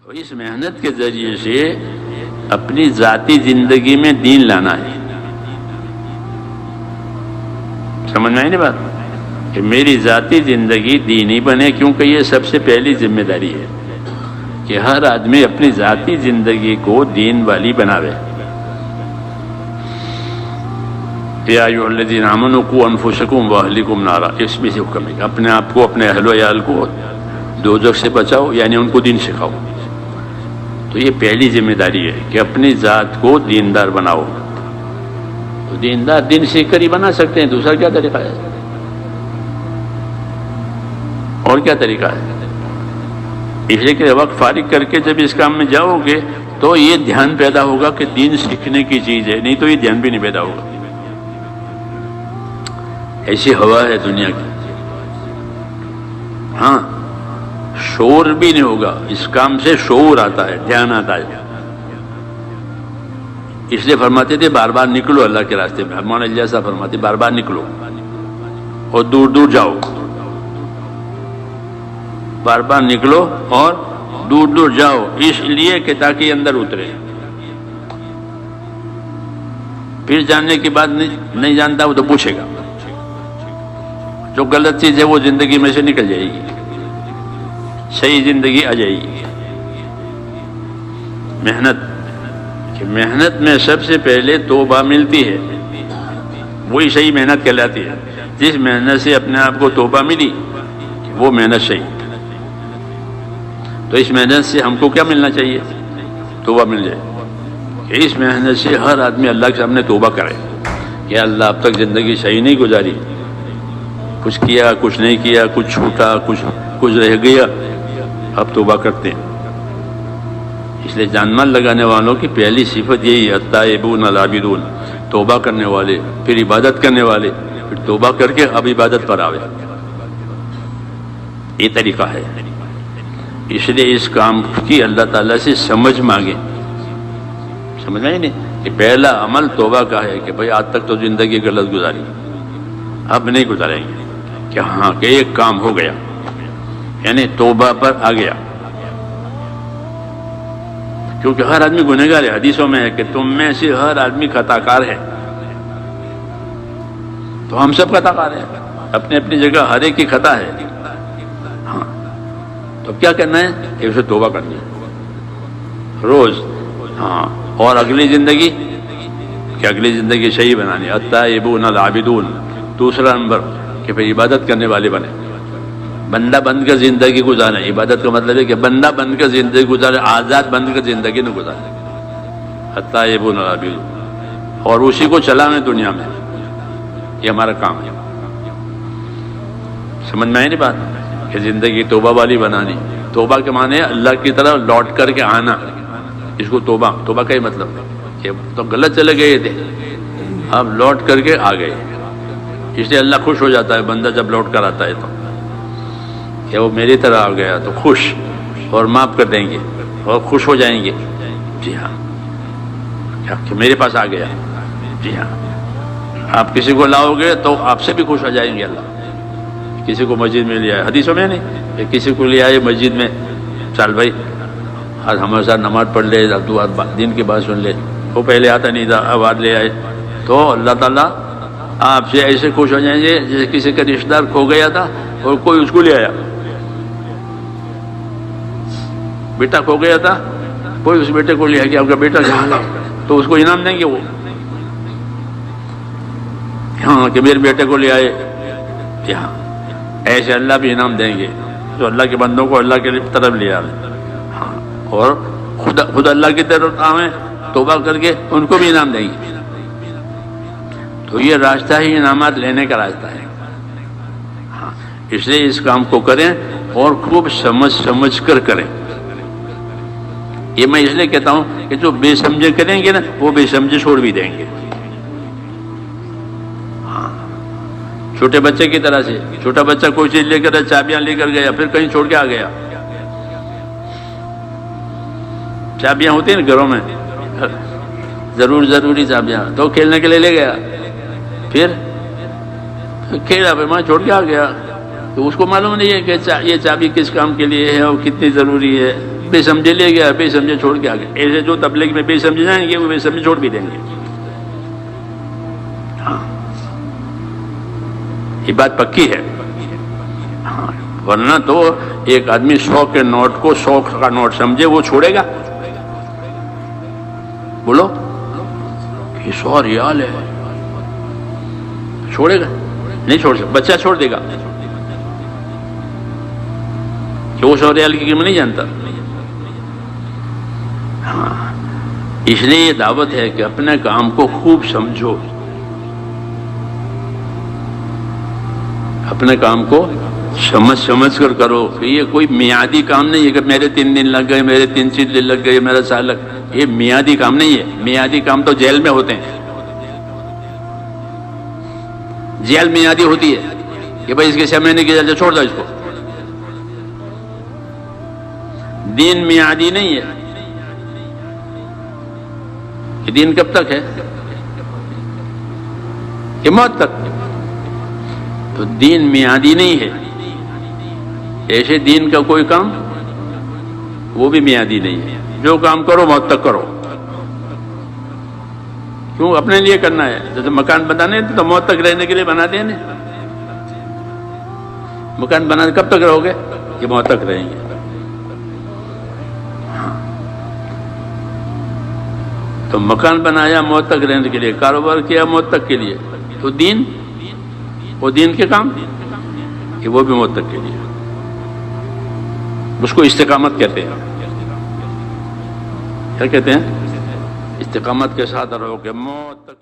تو اس محنت کے ذریعے سے اپنی ذاتی زندگی میں دین لانا ہے. سمجھ میں آئی نا بات کہ میری ذاتی زندگی دینی بنے، کیونکہ یہ سب سے پہلی ذمہ داری ہے کہ ہر آدمی اپنی ذاتی زندگی کو دین والی بناوے. یا ایھا الذین آمنوا قوا انفسکم واہلکم نارا، اس میں سے حکم ہے اپنے آپ کو، اپنے اہل و عیال کو دوزخ سے بچاؤ، یعنی ان کو دین سکھاؤ. تو یہ پہلی ذمہ داری ہے کہ اپنی ذات کو دیندار بناؤ. تو دیندار دین سیکھ کر ہی بنا سکتے ہیں، دوسرا کیا طریقہ ہے؟ اور کیا طریقہ ہے؟ اس لیے کہ وقت فارغ کر کے جب اس کام میں جاؤ گے تو یہ دھیان پیدا ہوگا کہ دین سیکھنے کی چیز ہے، نہیں تو یہ دھیان بھی نہیں پیدا ہوگا. ایسی ہوا ہے دنیا کی. ہاں، شعور بھی نہیں ہوگا، اس کام سے شعور آتا ہے، دھیان آتا ہے. اس لیے فرماتے تھے بار بار نکلو اللہ کے راستے میں. مولانا الیاس صاحب فرماتے بار بار نکلو اور دور دور جاؤ. بار بار نکلو اور دور دور جاؤ، اس لیے کہ تاکہ اندر اترے. پھر جاننے کے بعد نہیں جانتا وہ تو پوچھے گا. جو غلط چیز ہے وہ زندگی میں سے نکل جائے گی، صحیح زندگی آ جائے گی. محنت میں سب سے پہلے توبہ ملتی ہے، وہی صحیح محنت کہلاتی ہے. جس محنت سے اپنے آپ کو توبہ ملی وہ محنت صحیح. تو اس محنت سے ہم کو کیا ملنا چاہیے؟ توبہ مل جائے. کہ اس محنت سے ہر آدمی اللہ کے سامنے توبہ کرے کہ اللہ اب تک زندگی صحیح نہیں گزاری، کچھ کیا کچھ نہیں کیا، کچھ چھوٹا کچھ رہ گیا، اب توبہ کرتے ہیں. اس لیے جان مال لگانے والوں کی پہلی صفت یہی ہے، التائبون العابدون، توبہ کرنے والے، پھر عبادت کرنے والے، پھر توبہ کر کے اب عبادت پر آوے. یہ طریقہ ہے. اس لیے اس کام کی اللہ تعالیٰ سے سمجھ مانگے. سمجھ میں ہی نہیں کہ پہلا عمل توبہ کا ہے کہ بھئی آج تک تو زندگی غلط گزاری، اب نہیں گزاریں گے. کہ ہاں کہ ایک کام ہو گیا، یعنی توبہ پر آ گیا. کیونکہ ہر آدمی گنہگار ہے. حدیثوں میں ہے کہ تم میں سے ہر آدمی خطا کار ہے. تو ہم سب خطا کار ہیں، اپنی اپنی جگہ ہر ایک کی خطا ہے. ہاں، تو کیا کرنا ہے کہ اسے توبہ کرنی ہے روز. ہاں، اور اگلی زندگی کہ اگلی زندگی صحیح بنانی. التائبون العابدون. دوسرا نمبر کہ پھر عبادت کرنے والے بنے، بندہ بند کر زندگی گزارے. عبادت کا مطلب ہے کہ بندہ بند کر زندگی گزارے، آزاد بند کر زندگی نہ گزارے. التائبون العابدون، اور اسی کو چلانے دنیا میں. یہ ہمارا کام ہے. سمجھ میں آئی نہیں بات کہ زندگی توبہ والی بنانی. توبہ کے معنی ہے اللہ کی طرف لوٹ کر کے آنا. اس کو توبہ کا ہی مطلب ہے کہ تو غلط چلے گئے تھے، اب لوٹ کر کے آ گئے. اس لیے اللہ خوش ہو جاتا ہے بندہ جب لوٹ کر آتا ہے تو کہ وہ میری طرح آ گیا تو خوش، اور معاف کر دیں گے اور خوش ہو جائیں گے. جی ہاں، کہ میرے پاس آ گیا. جی ہاں، آپ کسی کو لاؤ گے تو آپ سے بھی خوش ہو جائیں گے اللہ. کسی کو مسجد میں لے آئے، حدیثوں میں نہیں کہ کسی کو لے آئے مسجد میں، چل بھائی آج ہمارے ساتھ نماز پڑھ لے، دین کی بات سن لے. وہ پہلے آتا نہیں تھا، اب آج لے آئے. تو اللہ تعالیٰ آپ سے ایسے خوش ہو جائیں گے جیسے کسی کا رشتہ دار کھو گیا تھا اور کوئی اس کو لے آیا. بیٹا کھو گیا تھا، کوئی اس بیٹے کو لے آیا کہ آپ کا بیٹا کہاں ہے، تو اس کو انعام دیں گے وہ. ہاں کہ میرے بیٹے کو لے آئے. ہاں، ایسے اللہ بھی انعام دیں گے جو اللہ کے بندوں کو اللہ کی طرف لے آئے. ہاں، اور خود اللہ کی طرف آئیں توبہ کر کے ان کو بھی انعام دیں گے. تو یہ راستہ ہی انعامات لینے کا راستہ ہے. ہاں، اس لیے اس کام کو کریں اور خوب سمجھ کر کریں. یہ میں اس لیے کہتا ہوں کہ جو بے سمجھے کریں گے نا وہ بے سمجھے چھوڑ بھی دیں گے. ہاں، چھوٹے بچے کی طرح سے. چھوٹا بچہ کوئی چیز لے کر چابیاں لے کر گیا، پھر کہیں چھوڑ کے آ گیا. چابیاں ہوتی ہیں نا گھروں میں، ضروری چابیاں، تو کھیلنے کے لیے لے گیا، پھر کھیلا، پھر وہاں چھوڑ کے آ گیا. تو اس کو معلوم نہیں ہے کہ یہ چابی کس کام کے لیے ہے اور کتنی ضروری ہے. بے سمجھے لے گیا، بے سمجھے چھوڑ کے آ گئے. ایسے جو تبلیغ میں بے سمجھے جائیں گے وہ بے سمجھے چھوڑ بھی دیں گے. ہاں یہ بات پکی ہے. ہاں ورنہ تو ایک آدمی 100 کے نوٹ کو 100 کا نوٹ سمجھے وہ چھوڑے گا؟ بولو یہ 100 ریال ہے، چھوڑے گا؟ نہیں چھوڑ سکتا. بچہ چھوڑ دے گا کہ وہ 100 ریال کی قیمت نہیں جانتا. ہاں اس لیے یہ دعوت ہے کہ اپنے کام کو خوب سمجھو، اپنے کام کو سمجھ کر کرو. کہ یہ کوئی میعادی کام نہیں ہے کہ میرے 3 دن لگ گئے، میرے 3 دن لگ گئے، میرا سال لگ گئے. یہ میعادی کام نہیں ہے. میعادی کام تو جیل میں ہوتے ہیں. جیل میعادی ہوتی ہے کہ بھائی اس کے 6 مہینے کی جیل، چھوڑ دو اس کو. دین میعادی نہیں ہے. یہ دین کب تک ہے؟ کہ موت تک. تو دین میعادی نہیں ہے. ایسے دین کا کوئی کام وہ بھی میعادی نہیں ہے. جو کام کرو موت تک کرو. کیوں؟ اپنے لیے کرنا ہے. جیسے مکان بنانے تو موت تک رہنے کے لیے بنا دیں. مکان بنا کب تک رہو گے؟ کہ موت تک رہیں گے. تو مکان بنایا موت تک رہنے کے لیے، کاروبار کیا موت تک کے لیے. تو دین، وہ دین کے کام کہ وہ بھی موت تک کے لیے. اس کو استقامت کہتے ہیں. کیا کہتے ہیں؟ استقامت کے ساتھ رہو کہ موت تک.